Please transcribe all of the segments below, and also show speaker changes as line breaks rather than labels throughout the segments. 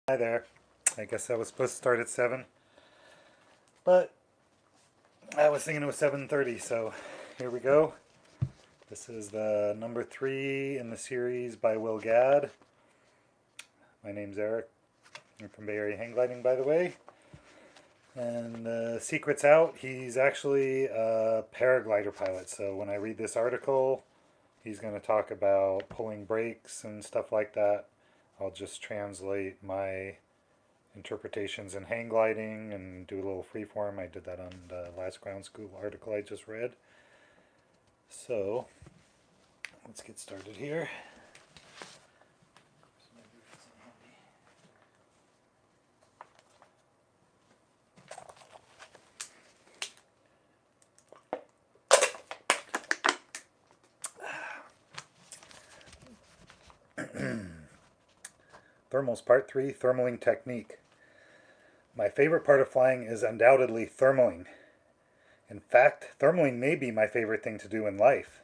Hi there. I guess I was supposed to start at 7, but I was thinking it was 7:30, so here we go. This is the number 3 in the series by Gadd. My name's Eric. I'm from Bay Area Hang Gliding, by the way. And the secret's out. He's actually a paraglider pilot, so when I read this article, he's going to talk about pulling brakes and stuff like that. I'll just translate my interpretations in hang gliding and do a little freeform. I did that on the last ground school article I just read. So let's get started here. Thermals Part 3, Thermaling Technique. My favorite part of flying is undoubtedly thermaling. In fact, thermaling may be my favorite thing to do in life.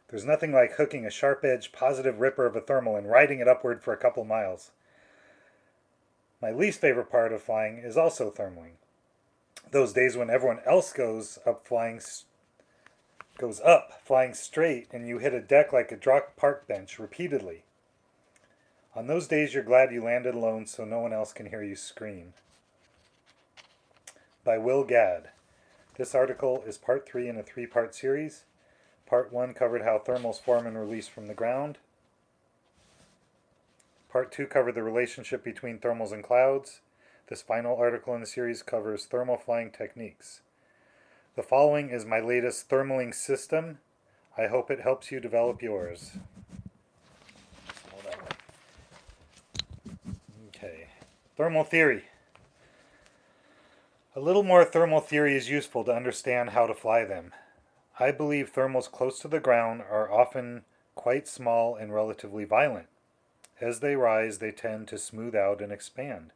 There's nothing like hooking a sharp-edged, positive ripper of a thermal and riding it upward for a couple miles. My least favorite part of flying is also thermaling. Those days when everyone else goes up flying straight and you hit a deck like a drop park bench repeatedly. On those days you're glad you landed alone so no one else can hear you scream. By Gadd. This article is part 3 in a 3-part series. Part 1 covered how thermals form and release from the ground. Part 2 covered the relationship between thermals and clouds. This final article in the series covers thermal flying techniques. The following is my latest thermaling system. I hope it helps you develop yours. Okay, thermal theory. A little more thermal theory is useful to understand how to fly them. I believe thermals close to the ground are often quite small and relatively violent. As they rise, they tend to smooth out and expand.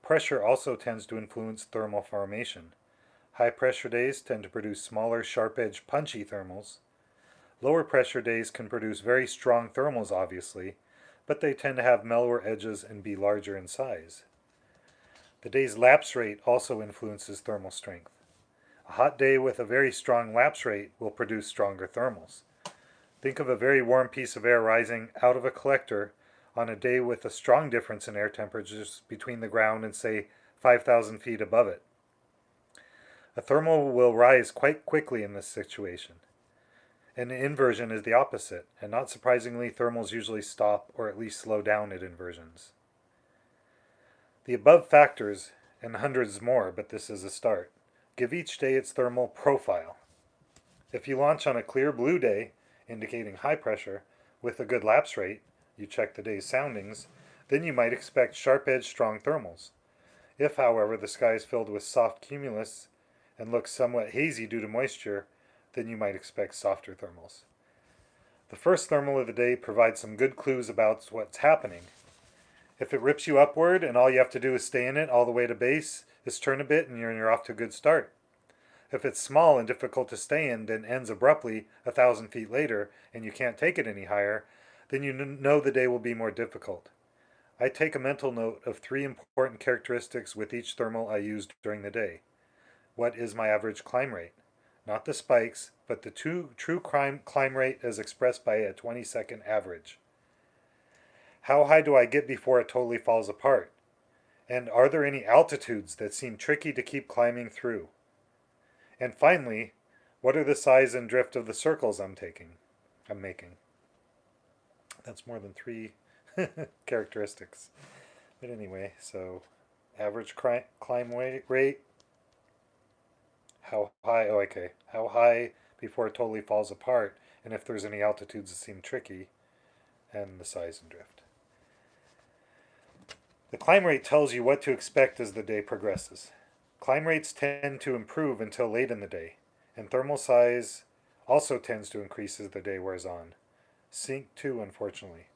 Pressure also tends to influence thermal formation. High pressure days tend to produce smaller, sharp-edged, punchy thermals. Lower pressure days can produce very strong thermals, obviously, but they tend to have mellower edges and be larger in size. The day's lapse rate also influences thermal strength. A hot day with a very strong lapse rate will produce stronger thermals. Think of a very warm piece of air rising out of a collector on a day with a strong difference in air temperatures between the ground and, say, 5,000 feet above it. A thermal will rise quite quickly in this situation. An inversion is the opposite, and not surprisingly, thermals usually stop or at least slow down at inversions. The above factors, and hundreds more, but this is a start, give each day its thermal profile. If you launch on a clear blue day, indicating high pressure, with a good lapse rate, you check the day's soundings, then you might expect sharp-edged strong thermals. If, however, the sky is filled with soft cumulus and looks somewhat hazy due to moisture, then you might expect softer thermals. The first thermal of the day provides some good clues about what's happening. If it rips you upward and all you have to do is stay in it all the way to base, is turn a bit and you're off to a good start. If it's small and difficult to stay in, then ends abruptly 1,000 feet later and you can't take it any higher, then you know the day will be more difficult. I take a mental note of 3 important characteristics with each thermal I use during the day. What is my average climb rate? Not the spikes, but the true climb rate as expressed by a 20-second average. How high do I get before it totally falls apart? And are there any altitudes that seem tricky to keep climbing through? And finally, what are the size and drift of the circles I'm making? That's more than 3 characteristics. But anyway, so average climb rate, how high before it totally falls apart, and if there's any altitudes that seem tricky, and the size and drift. The climb rate tells you what to expect as the day progresses. Climb rates tend to improve until late in the day, and thermal size also tends to increase as the day wears on. Sink too, unfortunately.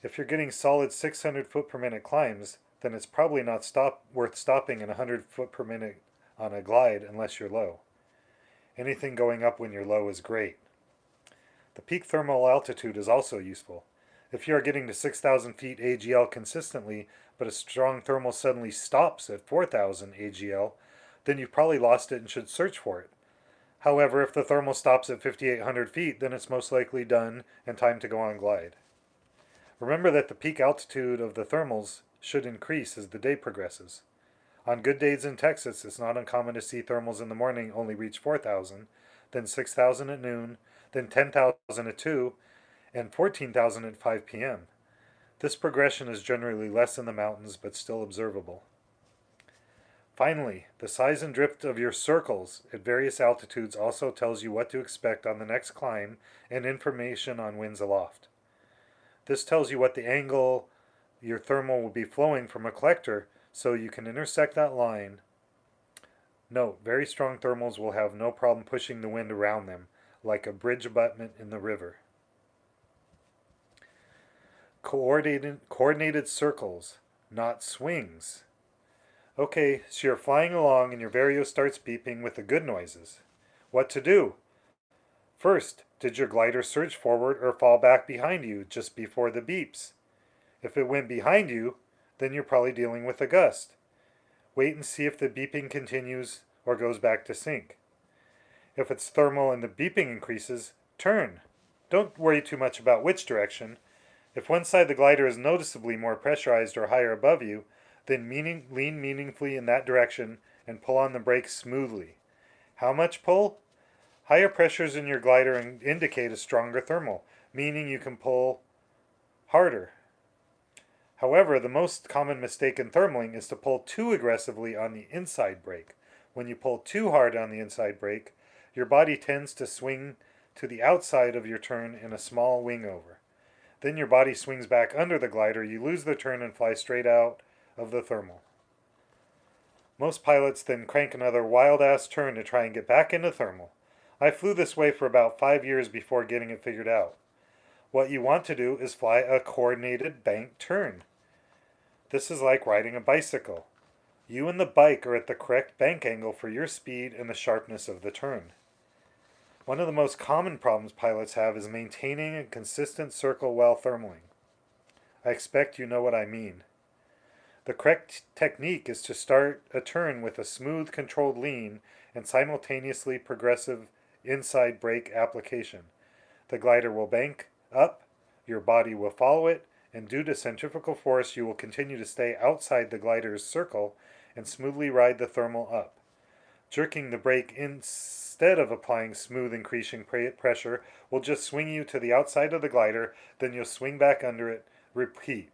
If you're getting solid 600 foot per minute climbs, then it's probably not worth stopping in 100 foot per minute on a glide unless you're low. Anything going up when you're low is great. The peak thermal altitude is also useful. If you are getting to 6,000 feet AGL consistently, but a strong thermal suddenly stops at 4,000 AGL, then you've probably lost it and should search for it. However, if the thermal stops at 5,800 feet, then it's most likely done and time to go on glide. Remember that the peak altitude of the thermals should increase as the day progresses. On good days in Texas, it's not uncommon to see thermals in the morning only reach 4,000, then 6,000 at noon, then 10,000 at 2, and 14,000 at 5 p.m. This progression is generally less in the mountains, but still observable. Finally, the size and drift of your circles at various altitudes also tells you what to expect on the next climb and information on winds aloft. This tells you what the angle your thermal will be flowing from a collector so you can intersect that line. Note, very strong thermals will have no problem pushing the wind around them, like a bridge abutment in the river. Coordinated circles, not swings. Okay, so you're flying along and your Vario starts beeping with the good noises. What to do? First, did your glider surge forward or fall back behind you just before the beeps? If it went behind you, then you're probably dealing with a gust. Wait and see if the beeping continues or goes back to sync. If it's thermal and the beeping increases, turn. Don't worry too much about which direction. If one side of the glider is noticeably more pressurized or higher above you, then lean meaningfully in that direction and pull on the brakes smoothly. How much pull? Higher pressures in your glider indicate a stronger thermal, meaning you can pull harder. However, the most common mistake in thermaling is to pull too aggressively on the inside brake. When you pull too hard on the inside brake, your body tends to swing to the outside of your turn in a small wing over. Then your body swings back under the glider, you lose the turn and fly straight out of the thermal. Most pilots then crank another wild-ass turn to try and get back into thermal. I flew this way for about 5 years before getting it figured out. What you want to do is fly a coordinated bank turn. This is like riding a bicycle. You and the bike are at the correct bank angle for your speed and the sharpness of the turn. One of the most common problems pilots have is maintaining a consistent circle while thermaling. I expect you know what I mean. The correct technique is to start a turn with a smooth, controlled lean and simultaneously progressive inside brake application. The glider will bank up, your body will follow it, and due to centrifugal force you will continue to stay outside the glider's circle and smoothly ride the thermal up. Jerking the brake instead of applying smooth increasing pressure will just swing you to the outside of the glider, then you'll swing back under it. Repeat.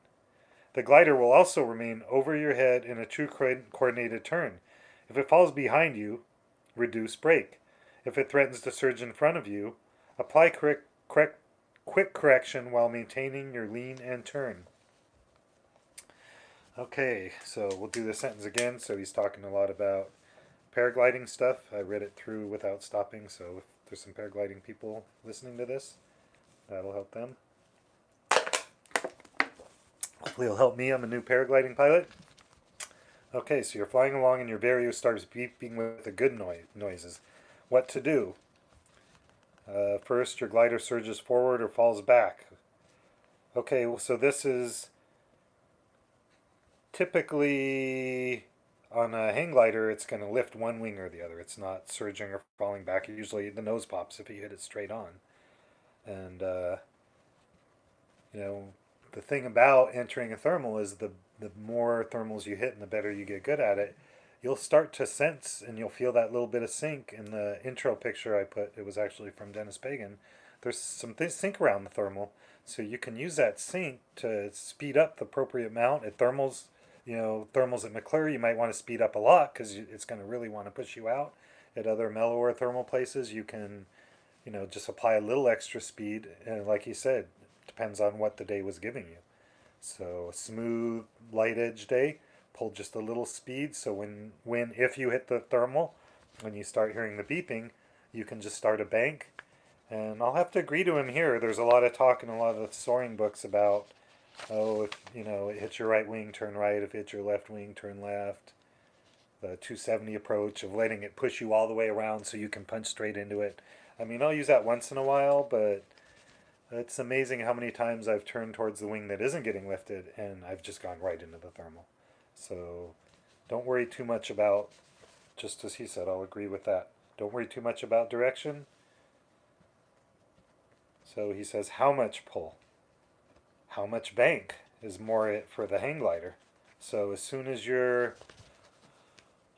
The glider will also remain over your head in a true coordinated turn. If it falls behind you, reduce brake. If it threatens to surge in front of you, apply quick correction while maintaining your lean and turn. Okay, so we'll do the sentence again. So he's talking a lot about paragliding stuff. I read it through without stopping, so if there's some paragliding people listening to this, that'll help them. Hopefully it'll help me. I'm a new paragliding pilot. Okay, so you're flying along and your Vario starts beeping with the good noises. What to do? First, your glider surges forward or falls back. Okay, so this is typically on a hang glider, it's going to lift one wing or the other. It's not surging or falling back. Usually the nose pops if you hit it straight on. And, the thing about entering a thermal is the more thermals you hit and the better you get good at it, you'll start to sense and you'll feel that little bit of sink. In the intro picture I put, it was actually from Dennis Pagan, there's some sink around the thermal, so you can use that sink to speed up the appropriate amount. At thermals, thermals at McClure, you might want to speed up a lot because it's going to really want to push you out. At other mellower thermal places, you can, just apply a little extra speed, and like he said, depends on what the day was giving you. So a smooth, light edge day, pull just a little speed, so if you hit the thermal, when you start hearing the beeping, you can just start a bank. And I'll have to agree to him here. There's a lot of talk in a lot of the soaring books about, if it hits your right wing, turn right. If it hits your left wing, turn left. The 270 approach of letting it push you all the way around so you can punch straight into it. I mean, I'll use that once in a while, but It's amazing how many times I've turned towards the wing that isn't getting lifted and I've just gone right into the thermal. So don't worry too much about, just as he said, I'll agree with that. Don't worry too much about direction. So he says, how much pull? How much bank is more it for the hang glider? So as soon as you're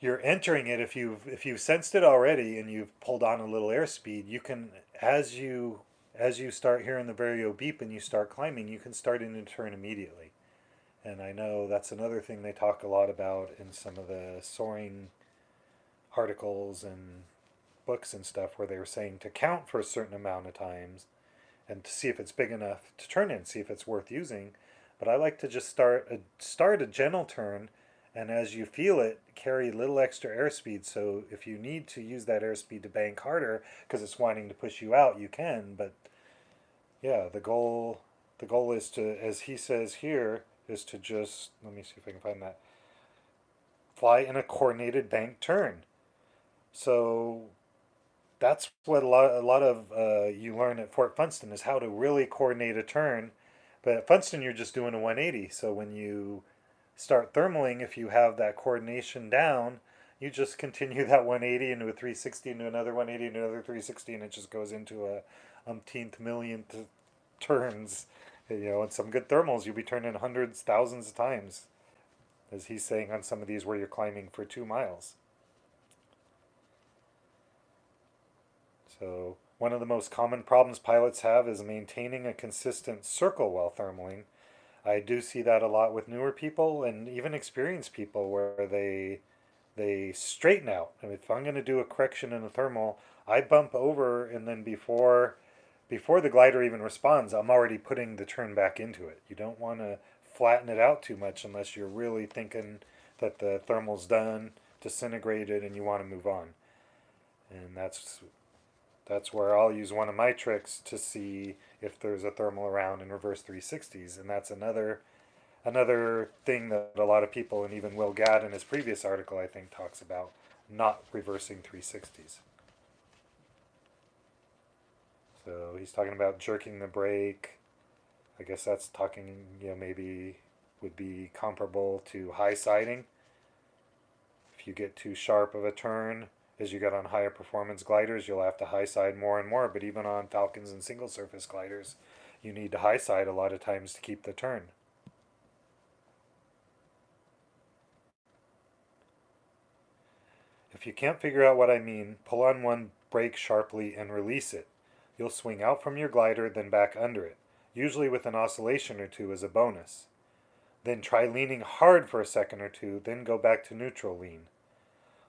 entering it, if you've sensed it already and you've pulled on a little airspeed, you can, as you start hearing the vario beep and you start climbing, you can start in a turn immediately. And I know that's another thing they talk a lot about in some of the soaring articles and books and stuff, where they were saying to count for a certain amount of times and to see if it's big enough to turn in, see if it's worth using. But I like to just start a gentle turn, and as you feel it, carry a little extra airspeed. So if you need to use that airspeed to bank harder because it's wanting to push you out, you can. But yeah, the goal is to, as he says here, is to just, let me see if I can find that, fly in a coordinated bank turn. So that's what a lot of you learn at Fort Funston is how to really coordinate a turn. But at Funston, you're just doing a 180. So when you start thermaling, if you have that coordination down, you just continue that 180 into a 360 into another 180 into another 360, and it just goes into a umpteenth millionth turns. And some good thermals, you'll be turning hundreds, thousands of times, as he's saying on some of these where you're climbing for 2 miles. So one of the most common problems pilots have is maintaining a consistent circle while thermaling. I do see that a lot with newer people and even experienced people where they straighten out. And if I'm going to do a correction in a thermal, I bump over, and then before the glider even responds, I'm already putting the turn back into it. You don't want to flatten it out too much unless you're really thinking that the thermal's done, disintegrated, and you want to move on. And that's where I'll use one of my tricks to see if there's a thermal around in reverse 360s. And that's another thing that a lot of people, and even Will Gadd in his previous article, I think, talks about, not reversing 360s. So he's talking about jerking the brake. I guess that's talking, maybe would be comparable to high siding. If you get too sharp of a turn, as you get on higher performance gliders, you'll have to high side more and more. But even on Falcons and single surface gliders, you need to high side a lot of times to keep the turn. If you can't figure out what I mean, pull on one brake sharply and release it. You'll swing out from your glider, then back under it, usually with an oscillation or two as a bonus. Then try leaning hard for a second or two, then go back to neutral lean.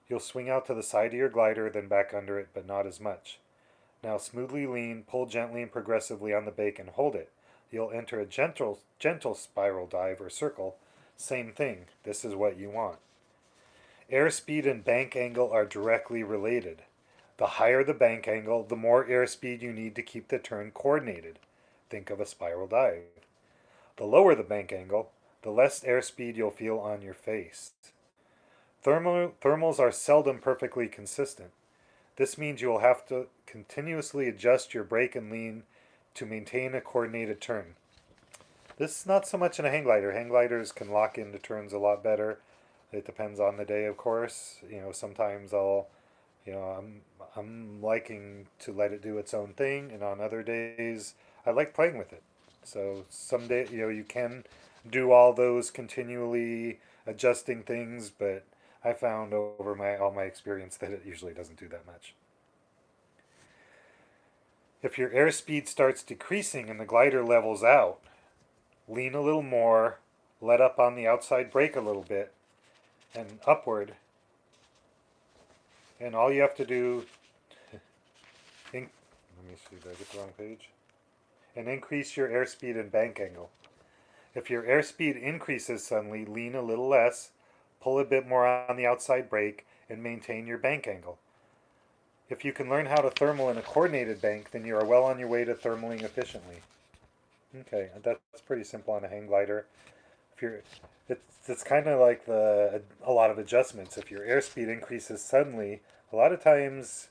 You'll swing out to the side of your glider, then back under it, but not as much. Now smoothly lean, pull gently and progressively on the brake and hold it. You'll enter a gentle spiral dive or circle. Same thing. This is what you want. Airspeed and bank angle are directly related. The higher the bank angle, the more airspeed you need to keep the turn coordinated. Think of a spiral dive. The lower the bank angle, the less airspeed you'll feel on your face. Thermals are seldom perfectly consistent. This means you will have to continuously adjust your brake and lean to maintain a coordinated turn. This is not so much in a hang glider. Hang gliders can lock into turns a lot better. It depends on the day, of course. Sometimes I'm liking to let it do its own thing, and on other days, I like playing with it. So some day, you can do all those continually adjusting things, but I found over all my experience that it usually doesn't do that much. If your airspeed starts decreasing and the glider levels out, lean a little more, let up on the outside brake a little bit, and upward. And all you have to do, let me see, did I get the wrong page? And increase your airspeed and bank angle. If your airspeed increases suddenly, lean a little less, pull a bit more on the outside brake, and maintain your bank angle. If you can learn how to thermal in a coordinated bank, then you are well on your way to thermaling efficiently. Okay, that's pretty simple on a hang glider. If you're, it's kind of like a lot of adjustments. If your airspeed increases suddenly, a lot of times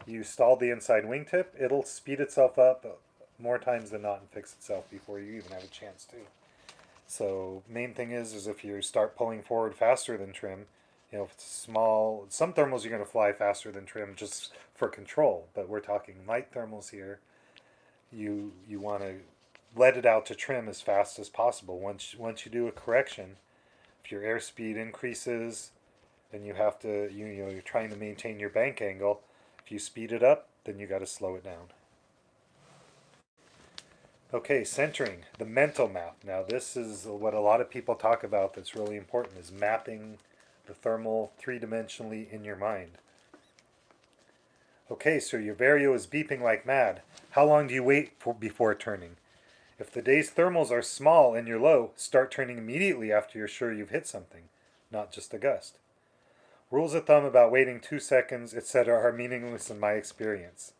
you stall the inside wingtip, it'll speed itself up more times than not and fix itself before you even have a chance to. So main thing is if you start pulling forward faster than trim, if it's small, some thermals you're going to fly faster than trim just for control, but we're talking light thermals here. You want to let it out to trim as fast as possible. Once you do a correction, if your airspeed increases and you have to you're trying to maintain your bank angle, if you speed it up, then you got to slow it down. Okay, centering, the mental map. Now this is what a lot of people talk about that's really important, is mapping the thermal three-dimensionally in your mind. Okay, so your vario is beeping like mad. How long do you wait before turning? If the day's thermals are small and you're low, start turning immediately after you're sure you've hit something, not just a gust. Rules of thumb about waiting 2 seconds, etc. are meaningless in my experience.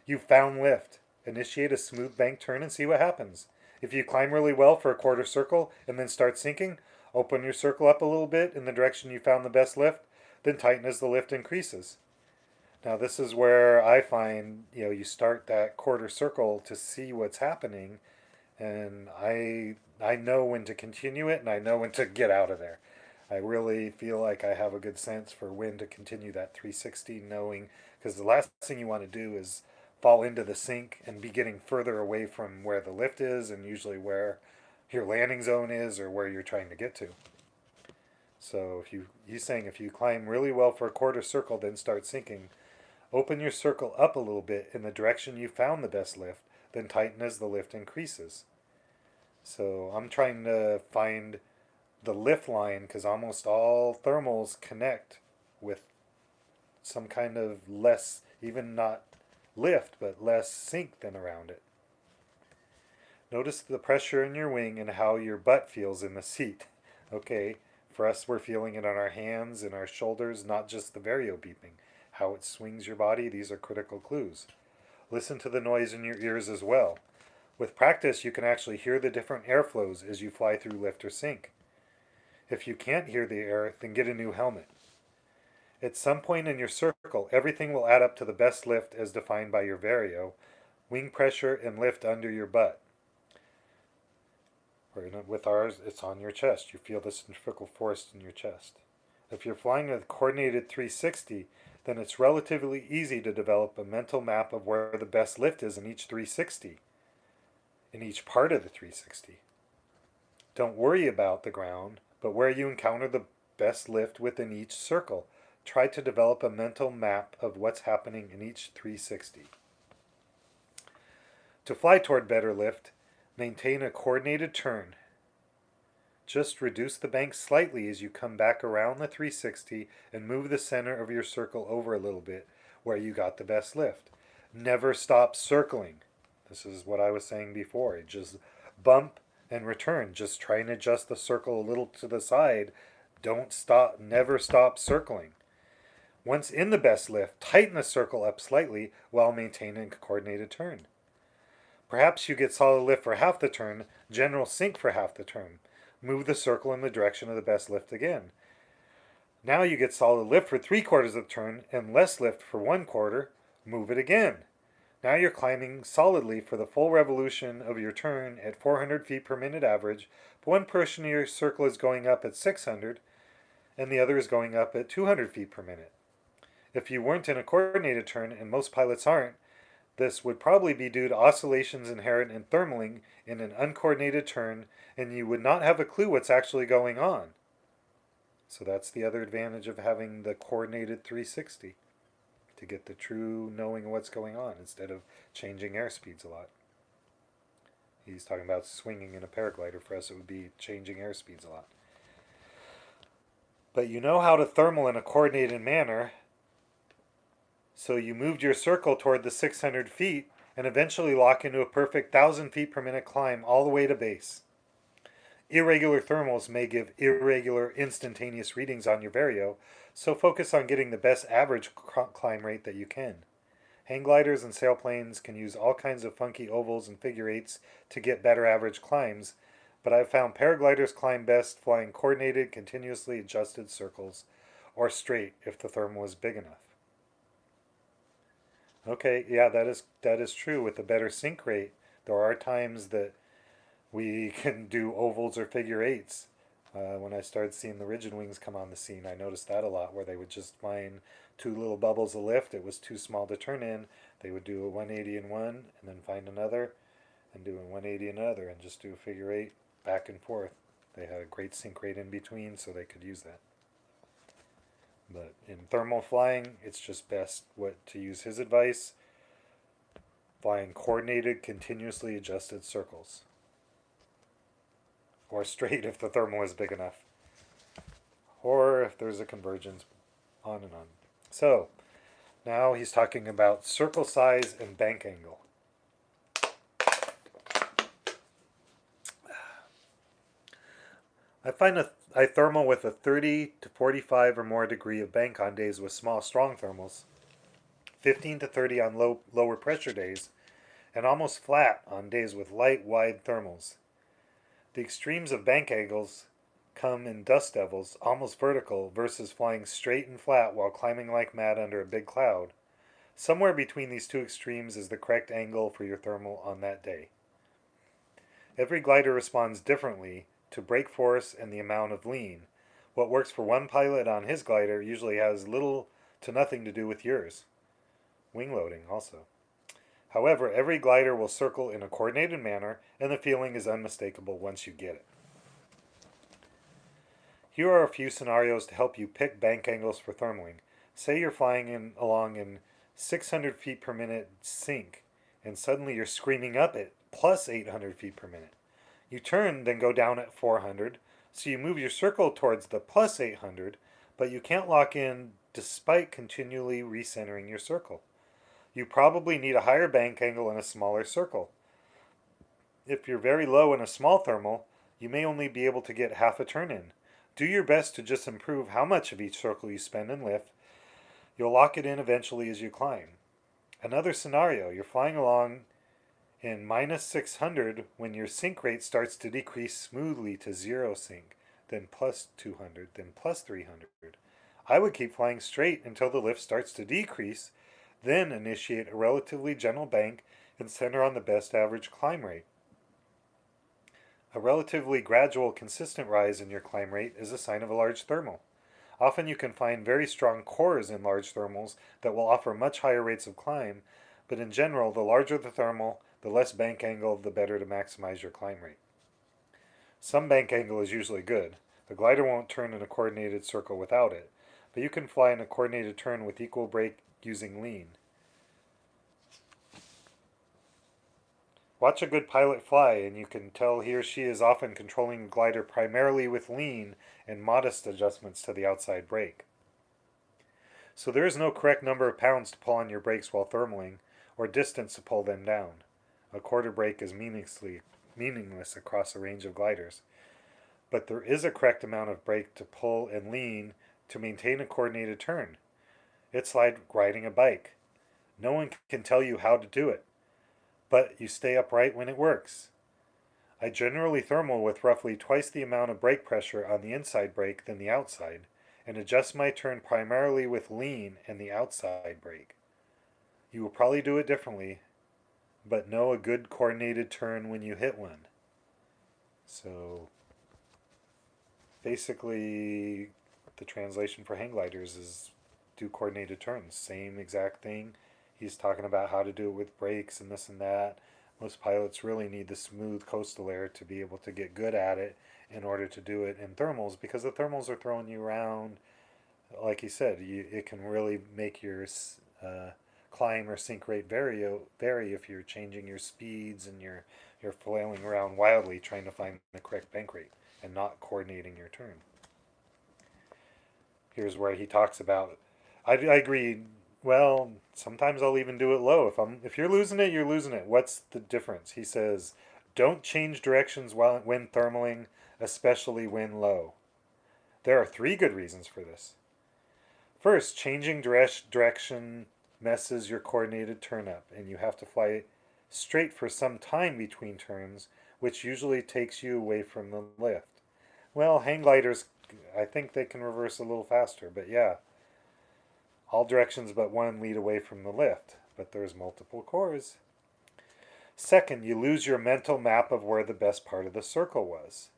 You've found lift. Initiate a smooth bank turn and see what happens. If you climb really well for a quarter circle and then start sinking, open your circle up a little bit in the direction you found the best lift, then tighten as the lift increases. Now this is where I find, you start that quarter circle to see what's happening, and I know when to continue it and I know when to get out of there. I really feel like I have a good sense for when to continue that 360, knowing, because the last thing you want to do is fall into the sink and be getting further away from where the lift is and usually where your landing zone is or where you're trying to get to. So he's saying if you climb really well for a quarter circle, then start sinking, open your circle up a little bit in the direction you found the best lift, then tighten as the lift increases. So I'm trying to find the lift line because almost all thermals connect with some kind of less, even not lift, but less sink than around it. Notice the pressure in your wing and how your butt feels in the seat. Okay, for us we're feeling it on our hands and our shoulders, not just the vario beeping. How it swings your body, these are critical clues. Listen to the noise in your ears as well. With practice, you can actually hear the different airflows as you fly through lift or sink. If you can't hear the air, then get a new helmet. At some point in your circle, everything will add up to the best lift as defined by your vario, wing pressure, and lift under your butt. With ours, it's on your chest. You feel the centrifugal force in your chest. If you're flying a coordinated 360, then it's relatively easy to develop a mental map of where the best lift is in each 360, in each part of the 360. Don't worry about the ground, but where you encounter the best lift within each circle. Try to develop a mental map of what's happening in each 360. To fly toward better lift, maintain a coordinated turn. Just reduce the bank slightly as you come back around the 360 and move the center of your circle over a little bit where you got the best lift. Never stop circling. This is what I was saying before. Just bump and return. Just try and adjust the circle a little to the side. Don't stop. Never stop circling. Once in the best lift, tighten the circle up slightly while maintaining a coordinated turn. Perhaps you get solid lift for half the turn, general sink for half the turn. Move the circle in the direction of the best lift again. Now you get solid lift for 3/4 of the turn and less lift for 1/4. Move it again. Now you're climbing solidly for the full revolution of your turn at 400 feet per minute average, but one portion of your circle is going up at 600 and the other is going up at 200 feet per minute. If you weren't in a coordinated turn, and most pilots aren't, this would probably be due to oscillations inherent in thermaling in an uncoordinated turn, and you would not have a clue what's actually going on. So that's the other advantage of having the coordinated 360, to get the true knowing what's going on instead of changing airspeeds a lot. He's talking about swinging in a paraglider. For us, it would be changing airspeeds a lot. But you know how to thermal in a coordinated manner, so you moved your circle toward the 600 feet and eventually lock into a perfect 1,000 feet per minute climb all the way to base. Irregular thermals may give irregular instantaneous readings on your vario, so focus on getting the best average climb rate that you can. Hang gliders and sailplanes can use all kinds of funky ovals and figure eights to get better average climbs, but I've found paragliders climb best flying coordinated, continuously adjusted circles, or straight if the thermal is big enough. Okay, yeah, that is true with a better sink rate, There are times that we can do ovals or figure eights. When I started seeing the rigid wings come on the scene, I noticed that a lot, where they would just find two little bubbles of lift. It was too small to turn in. They would do a 180 in one, and then find another, and do a 180 in another, and just do a figure eight back and forth. They had a great sink rate in between, so they could use that. But in thermal flying, it's just best to use his advice: flying coordinated, continuously adjusted circles. Or straight if the thermal is big enough. Or if there's a convergence, on and on. So, now he's talking about circle size and bank angle. I find I thermal with a 30 to 45 or more degree of bank on days with small, strong thermals, 15 to 30 on lower pressure days, and almost flat on days with light, wide thermals. The extremes of bank angles come in dust devils, almost vertical, versus flying straight and flat while climbing like mad under a big cloud. Somewhere between these two extremes is the correct angle for your thermal on that day. Every glider responds differently to brake force and the amount of lean. What works for one pilot on his glider usually has little to nothing to do with yours. Wing loading also. However, every glider will circle in a coordinated manner, and the feeling is unmistakable once you get it. Here are a few scenarios to help you pick bank angles for thermaling. Say you're flying along in 600 feet per minute sync, and suddenly you're screaming up at plus 800 feet per minute. You turn, then go down at 400, so you move your circle towards the plus 800, but you can't lock in despite continually recentering your circle. You probably need a higher bank angle and a smaller circle. If you're very low in a small thermal, you may only be able to get half a turn in. Do your best to just improve how much of each circle you spend in lift. You'll lock it in eventually as you climb. Another scenario, you're flying along in minus 600 when your sync rate starts to decrease smoothly to zero sync, then plus 200, then plus 300. I would keep flying straight until the lift starts to decrease, then initiate a relatively gentle bank and center on the best average climb rate. A relatively gradual, consistent rise in your climb rate is a sign of a large thermal. Often you can find very strong cores in large thermals that will offer much higher rates of climb, but in general, the larger the thermal, the less bank angle, the better to maximize your climb rate. Some bank angle is usually good. The glider won't turn in a coordinated circle without it, but you can fly in a coordinated turn with equal brake using lean. Watch a good pilot fly, and you can tell he or she is often controlling the glider primarily with lean and modest adjustments to the outside brake. So there is no correct number of pounds to pull on your brakes while thermaling, or distance to pull them down. A quarter brake is meaningless across a range of gliders. But there is a correct amount of brake to pull and lean to maintain a coordinated turn. It's like riding a bike. No one can tell you how to do it, but you stay upright when it works. I generally thermal with roughly twice the amount of brake pressure on the inside brake than the outside, and adjust my turn primarily with lean and the outside brake. You will probably do it differently, but know a good coordinated turn when you hit one. So basically, the translation for hang gliders is do coordinated turns. Same exact thing. He's talking about how to do it with brakes and this and that. Most pilots really need the smooth coastal air to be able to get good at it in order to do it in thermals, because the thermals are throwing you around. Like he said, it can really make your climb or sink rate vary if you're changing your speeds and you're flailing around wildly trying to find the correct bank rate and not coordinating your turn. Here's where he talks about, I agree. Well, sometimes I'll even do it low. If you're losing it, you're losing it. What's the difference? He says, don't change directions when thermaling, especially when low. There are 3 good reasons for this. First, changing direction messes your coordinated turn up, and you have to fly straight for some time between turns, which usually takes you away from the lift. Well, hang gliders, I think they can reverse a little faster, but yeah. All directions but one lead away from the lift, but there's multiple cores. Second, you lose your mental map of where the best part of the circle was.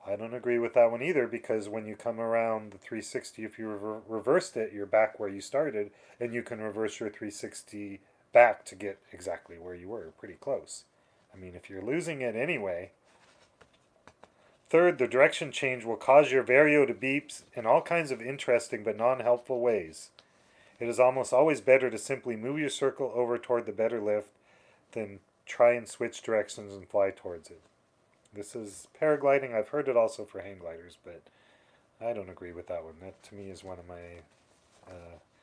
I don't agree with that one either, because when you come around the 360, if you reversed it, you're back where you started, and you can reverse your 360 back to get exactly where you were, pretty close. I mean, if you're losing it anyway. Third, the direction change will cause your vario to beep in all kinds of interesting but non-helpful ways. It is almost always better to simply move your circle over toward the better lift than try and switch directions and fly towards it. This is paragliding. I've heard it also for hang gliders, but I don't agree with that one. That to me is one of my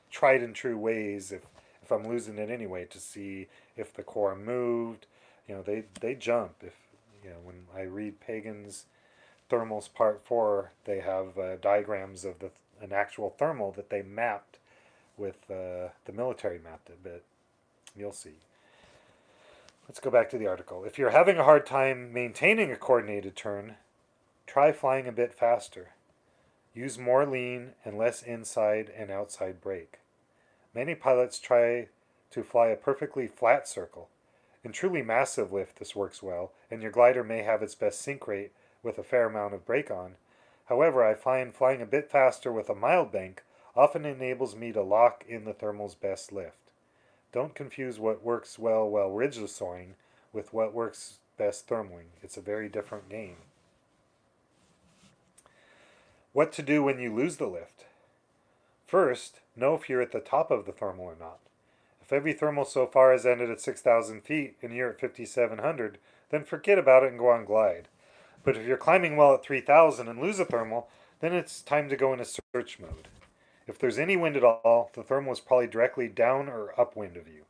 tried and true ways, if I'm losing it anyway, to see if the core moved. They jump. If when I read Pagan's Thermals Part 4, they have diagrams of an actual thermal that they mapped with the military mapped it, but you'll see. Let's go back to the article. If you're having a hard time maintaining a coordinated turn, try flying a bit faster. Use more lean and less inside and outside brake. Many pilots try to fly a perfectly flat circle. In truly massive lift, this works well, and your glider may have its best sink rate with a fair amount of brake on. However, I find flying a bit faster with a mild bank often enables me to lock in the thermal's best lift. Don't confuse what works well while ridgeless soaring with what works best thermaling. It's a very different game. What to do when you lose the lift? First, know if you're at the top of the thermal or not. If every thermal so far has ended at 6,000 feet and you're at 5,700, then forget about it and go on glide. But if you're climbing well at 3,000 and lose a thermal, then it's time to go into search mode. If there's any wind at all, the thermal is probably directly down or upwind of you.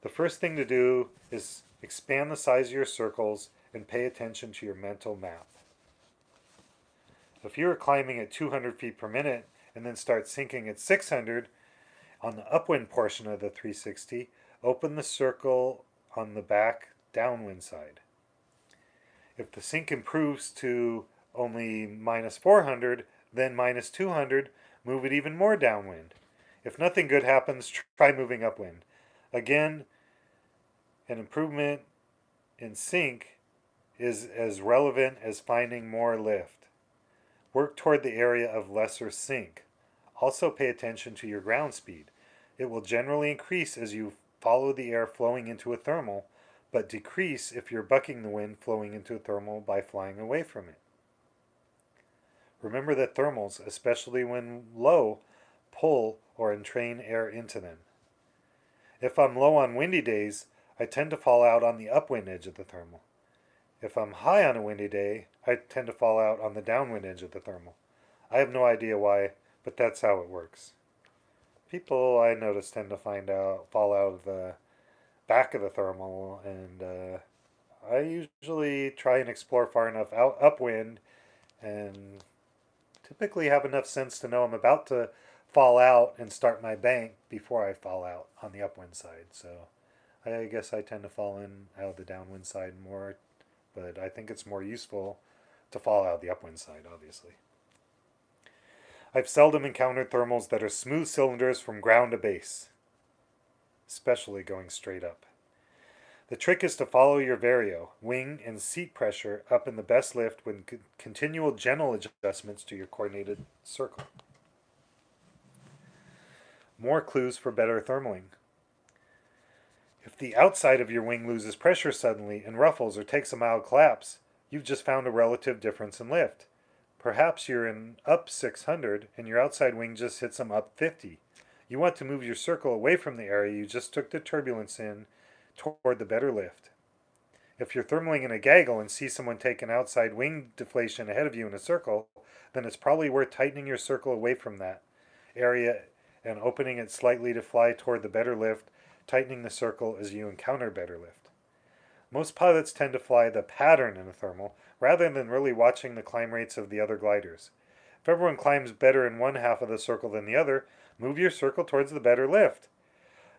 The first thing to do is expand the size of your circles and pay attention to your mental map. If you're climbing at 200 feet per minute and then start sinking at 600, on the upwind portion of the 360, open the circle on the back downwind side. If the sink improves to only minus 400, then minus 200, move it even more downwind. If nothing good happens, try moving upwind. Again, an improvement in sink is as relevant as finding more lift. Work toward the area of lesser sink. Also pay attention to your ground speed. It will generally increase as you follow the air flowing into a thermal, but decrease if you're bucking the wind flowing into a thermal by flying away from it. Remember that thermals, especially when low, pull or entrain air into them. If I'm low on windy days, I tend to fall out on the upwind edge of the thermal. If I'm high on a windy day, I tend to fall out on the downwind edge of the thermal. I have no idea why, but that's how it works. People I notice tend to fall out of the back of the thermal, and I usually try and explore far enough upwind and typically have enough sense to know I'm about to fall out and start my bank before I fall out on the upwind side. So I guess I tend to fall in out of the downwind side more, but I think it's more useful to fall out the upwind side, obviously. I've seldom encountered thermals that are smooth cylinders from ground to base, especially going straight up. The trick is to follow your vario, wing, and seat pressure up in the best lift with continual gentle adjustments to your coordinated circle. More clues for better thermaling. If the outside of your wing loses pressure suddenly and ruffles or takes a mild collapse, you've just found a relative difference in lift. Perhaps you're in up 600 and your outside wing just hit some up 50. You want to move your circle away from the area you just took the turbulence in toward the better lift. If you're thermaling in a gaggle and see someone take an outside wing deflation ahead of you in a circle, then it's probably worth tightening your circle away from that area and opening it slightly to fly toward the better lift, tightening the circle as you encounter better lift. Most pilots tend to fly the pattern in a thermal rather than really watching the climb rates of the other gliders. If everyone climbs better in one half of the circle than the other, move your circle towards the better lift.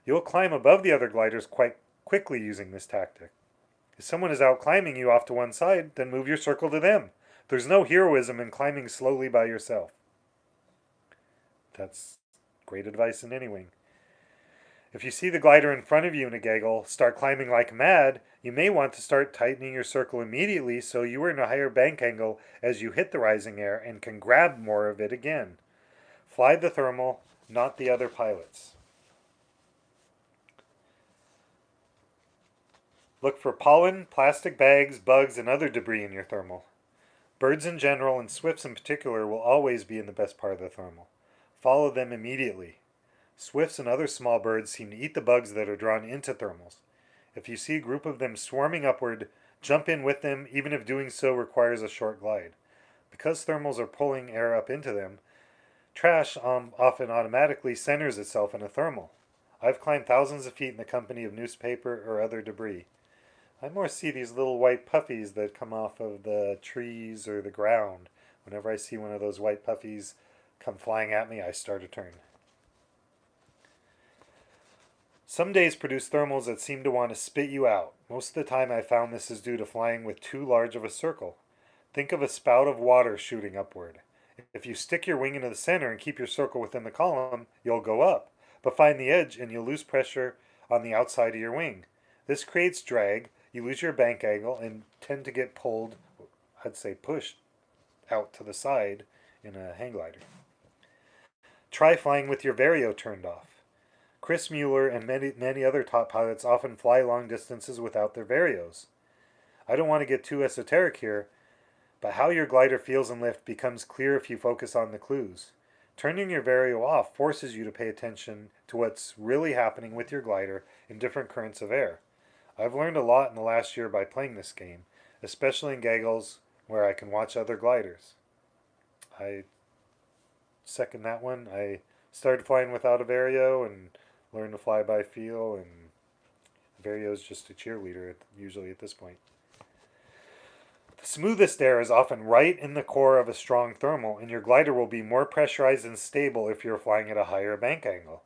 You'll climb above the other gliders quite quickly using this tactic. If someone is out climbing you off to one side, then move your circle to them. There's no heroism in climbing slowly by yourself. That's great advice in any wing. If you see the glider in front of you in a gaggle start climbing like mad, you may want to start tightening your circle immediately so you are in a higher bank angle as you hit the rising air and can grab more of it again. Fly the thermal, not the other pilots. Look for pollen, plastic bags, bugs, and other debris in your thermal. Birds in general and swifts in particular will always be in the best part of the thermal. Follow them immediately. Swifts and other small birds seem to eat the bugs that are drawn into thermals. If you see a group of them swarming upward, jump in with them, even if doing so requires a short glide. Because thermals are pulling air up into them, trash often automatically centers itself in a thermal. I've climbed thousands of feet in the company of newspaper or other debris. I more see these little white puffies that come off of the trees or the ground. Whenever I see one of those white puffies come flying at me, I start a turn. Some days produce thermals that seem to want to spit you out. Most of the time I found this is due to flying with too large of a circle. Think of a spout of water shooting upward. If you stick your wing into the center and keep your circle within the column, you'll go up, but find the edge and you'll lose pressure on the outside of your wing. This creates drag, you lose your bank angle, and tend to get pulled, I'd say pushed, out to the side in a hang glider. Try flying with your vario turned off. Chris Mueller and many other top pilots often fly long distances without their varios. I don't want to get too esoteric here, but how your glider feels in lift becomes clear if you focus on the clues. Turning your vario off forces you to pay attention to what's really happening with your glider in different currents of air. I've learned a lot in the last year by playing this game, especially in gaggles where I can watch other gliders. I second that one. I started flying without a vario and learned to fly by feel, and vario is just a cheerleader usually at this point. The smoothest air is often right in the core of a strong thermal, and your glider will be more pressurized and stable if you're flying at a higher bank angle.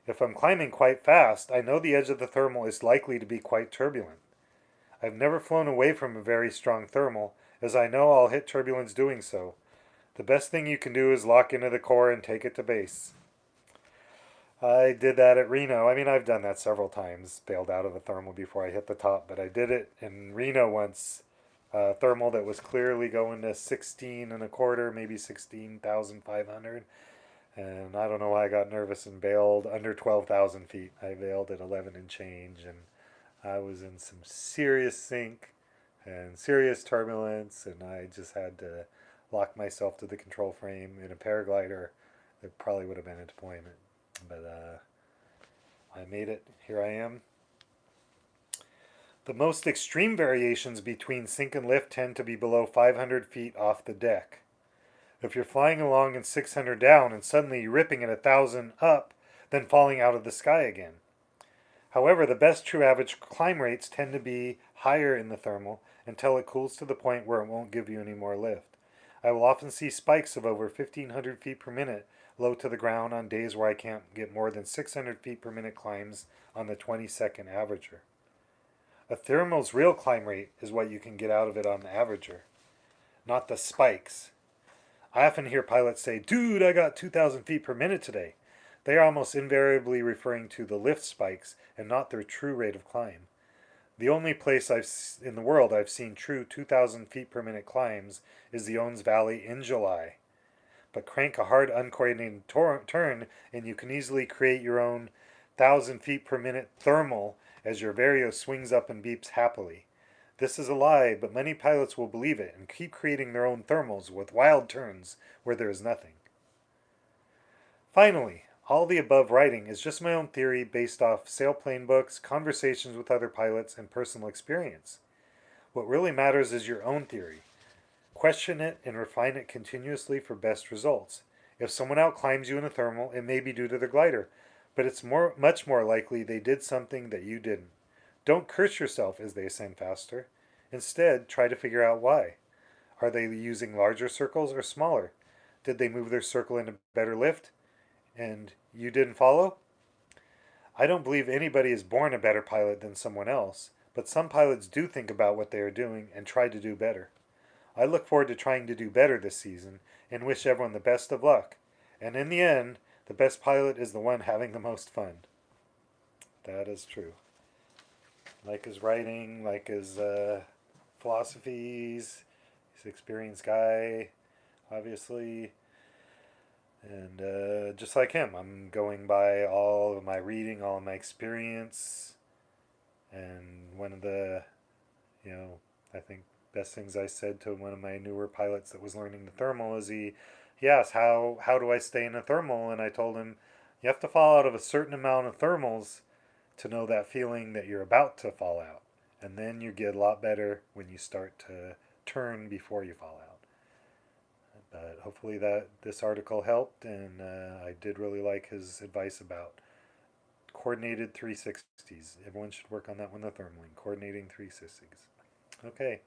If I'm climbing quite fast, I know the edge of the thermal is likely to be quite turbulent. I've never flown away from a very strong thermal, as I know I'll hit turbulence doing so. The best thing you can do is lock into the core and take it to base. I did that at Reno. I mean, I've done that several times, bailed out of a thermal before I hit the top, but I did it in Reno once. A thermal that was clearly going to 16 and a quarter, maybe 16,500. And I don't know why I got nervous and bailed under 12,000 feet. I bailed at 11 and change, and I was in some serious sink and serious turbulence, and I just had to lock myself to the control frame in a paraglider. It probably would have been a deployment. But I made it. Here I am. The most extreme variations between sink and lift tend to be below 500 feet off the deck. If you're flying along in 600 down and suddenly ripping at 1,000 up, then falling out of the sky again. However, the best true average climb rates tend to be higher in the thermal until it cools to the point where it won't give you any more lift. I will often see spikes of over 1,500 feet per minute low to the ground on days where I can't get more than 600 feet per minute climbs on the 20-second averager. A thermal's real climb rate is what you can get out of it on the averager, not the spikes. I often hear pilots say, "Dude, I got 2,000 feet per minute today." They are almost invariably referring to the lift spikes and not their true rate of climb. The only place in the world I've seen true 2,000 feet per minute climbs is the Owens Valley in July. But crank a hard uncoordinated turn and you can easily create your own 1,000 feet per minute thermal as your vario swings up and beeps happily. This is a lie, but many pilots will believe it and keep creating their own thermals with wild turns where there is nothing. Finally, all the above writing is just my own theory based off sailplane books, conversations with other pilots, and personal experience. What really matters is your own theory. Question it and refine it continuously for best results. If someone outclimbs you in a thermal, it may be due to their glider, but it's much more likely they did something that you didn't. Don't curse yourself as they ascend faster. Instead, try to figure out why. Are they using larger circles or smaller? Did they move their circle into better lift and you didn't follow? I don't believe anybody is born a better pilot than someone else, but some pilots do think about what they are doing and try to do better. I look forward to trying to do better this season and wish everyone the best of luck. And in the end, the best pilot is the one having the most fun. That is true. Like his writing, like his philosophies. He's an experienced guy, obviously. And just like him, I'm going by all of my reading, all of my experience. And one of the, you know, I think best things I said to one of my newer pilots that was learning the thermal is he asked, how do I stay in a thermal? And I told him, you have to fall out of a certain amount of thermals to know that feeling that you're about to fall out. And then you get a lot better when you start to turn before you fall out. But hopefully that this article helped, and I did really like his advice about coordinated 360s. Everyone should work on that when they're thermaling. Coordinating 360s. Okay.